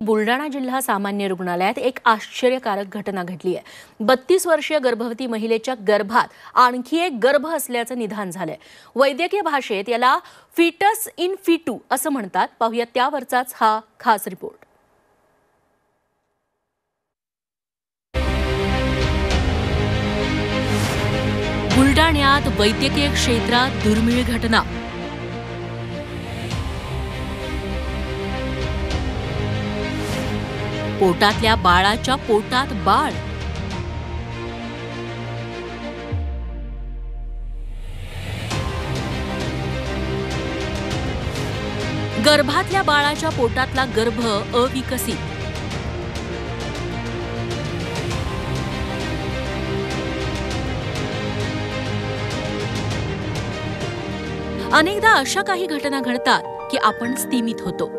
बुलढाणा जिल्हा सामान्य रुग्णालयात एक आश्चर्यकारक घटना घडली आहे। 32 वर्षीय गर्भवती महिलेच्या गर्भात आणखी एक गर्भ असल्याचं निदान झालंय। वैद्यकीय भाषेत याला फीटस इन फिटू असं म्हणतात। पाहूया त्यावरचाच हा खास रिपोर्ट। बुलढाण्यात वैद्यकीय क्षेत्रात दुर्मिळ घटना। पोटातल्या बाळाच्या पोटात बाळ। गर्भातल्या बाळाच्या पोटातला गर्भ अविकसित। अनेकदा अशा काही घटना घडतात की आपण स्तिमित होतो।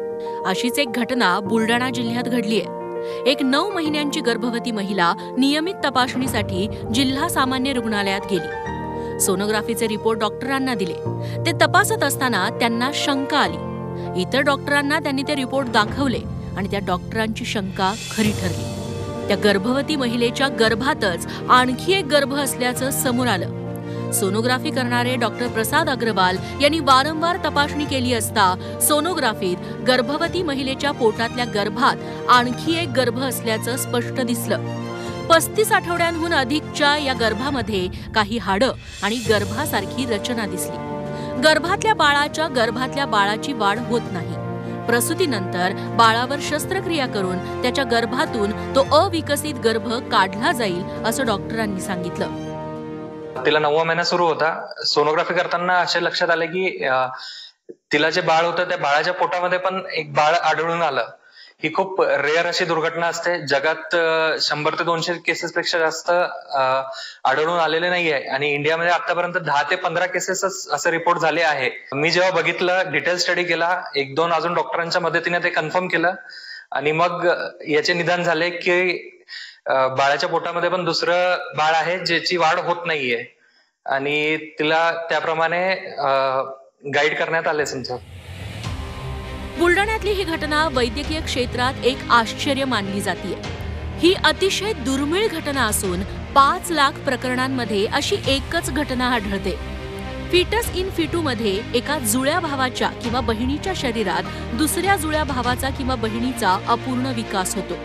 अशीच एक घटना बुलढाणा जिल्ह्यात घडली आहे। एक 9 महिन्यांची गर्भवती महिला नियमित तपासणीसाठी जिल्हा सामान्य रुग्णालयात गेली। सोनोग्राफीचे रिपोर्ट डॉक्टरांना दिले। ते तपासत असताना त्यांना शंका आली। इतर डॉक्टरांना त्यांनी ते रिपोर्ट दाखवले आणि त्या डॉक्टरांची शंका खरी ठरली। त्या गर्भवती महिलेच्या गर्भातच आणखी एक गर्भ असल्याचं समोर आलं। सोनोग्राफी करणारे डॉक्टर प्रसाद अग्रवाल यांनी वारंवार तपासणी केली असता सोनोग्राफीत गर्भवती महिलेच्या पोटातल्या गर्भात आणखी एक गर्भ असल्याचं स्पष्ट दिसलं। 35 आठवड्यांहून अधिकच्या या गर्भामध्ये काही हाडं आणि गर्भासारखी रचना दिसली। गर्भातल्या बाळाची वाढ होत नाही। प्रसूतीनंतर बाळावर शस्त्रक्रिया करून त्याच्या गर्भातून तो अविकसित गर्भ काढला जाईल असं डॉक्टरांनी सांगितलं। तिला 9वा महिना सुरू होता। सोनोग्राफी करताना असे लक्षात आले की तिला जे बाळ होतं त्या बाळाच्या पोटामध्ये पण एक बाळ आढळून आलं। ही खूप रेअर अशी दुर्घटना असते। जगात 100 ते 200 केसेस पेक्षा जास्त आढळून आलेले नाहीये आणि इंडियामध्ये आतापर्यंत 10 ते 15 केसेस असे रिपोर्ट झाले आहे। मी जेव्हा बघितलं, डिटेल स्टडी केला, 1-2 अजून डॉक्टरांच्या मदतीने ते कन्फर्म केलं आणि मग याचे निदान झाले की बाळाच्या पोटामध्ये पण दुसरं बाळ आहे ज्याची वाढ होत नाहीये आणि तिला त्याप्रमाणे गाईड करण्यात आले। समजा बुलढाण्यातली ही घटना वैद्यकीय क्षेत्रात एक आश्चर्य मानली जाते। ही अतिशय दुर्मिळ घटना असून 5 लाख प्रकरणांमध्ये अशी एकच घटना आढळते। फीटस इन फिटू मध्ये एका जुळ्या भावाच्या किंवा बहिणीच्या शरीरात दुसऱ्या जुळ्या भावाचा किंवा बहिणीचा अपूर्ण विकास होतो।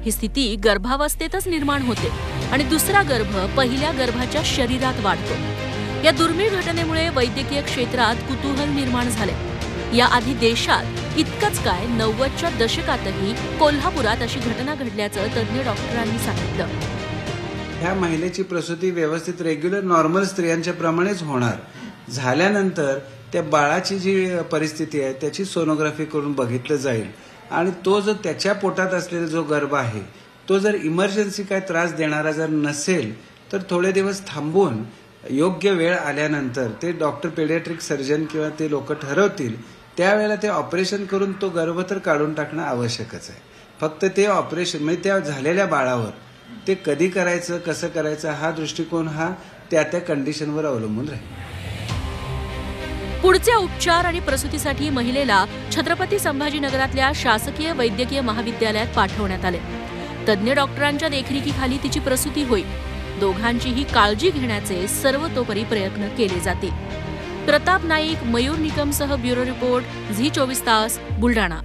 ही स्थिती गर्भावस्थेतच निर्माण होते आणि दुसरा गर्भ पहिल्या गर्भाच्या शरीरात वाढतो। या दुर्मिळ घटनेमुळे वैद्यकीय क्षेत्रात कुतूहल निर्माण झाले। याआधी देशात इतकंच काय 90च्या दशकातही कोल्हापुरात अशी घटना घडल्याचं तज्ञ डॉक्टरांनी सांगितलं। ह्या महिलेची प्रसूती व्यवस्थित रेग्युलर नॉर्मल स्त्रियांच्या प्रमाणेच होणार। झाल्यानंतर त्या बाळाची जी परिस्थिती आहे त्याची सोनोग्राफी करून बघितलं जाईल आणि तो जो त्याच्या पोटात असलेला जो गर्भ आहे तो जर इमर्जन्सी काय त्रास देणारा जर नसेल तर थोडे दिवस थांबून योग्य वेळ आल्यानंतर ते डॉक्टर पेडियाट्रिक सर्जन किंवा ते लोक ठरवतील त्यावेळेला ते ऑपरेशन करून तो गर्भ तर काढून टाकणं आवश्यकच आहे। फक्त ते ऑपरेशन म्हणजे त्या झालेल्या बाळावर ते कधी करायचं कसं करायचं हा दृष्टिकोन हा त्या कंडिशनवर अवलंबून राहील। पुढचे उपचार आणि प्रसूतीसाठी महिलेला छत्रपती संभाजीनगरातल्या शासकीय वैद्यकीय महाविद्यालयात पाठवण्यात आले। तज्ञ डॉक्टरांच्या देखरेखीखाली तिची प्रसूती होईल। दोघांचीही काळजी घेण्याचे सर्वतोपरी प्रयत्न केले जातील। प्रताप नाईक, मयूर निकमसह ब्युरो रिपोर्ट, झी 24 तास, बुलढाणा।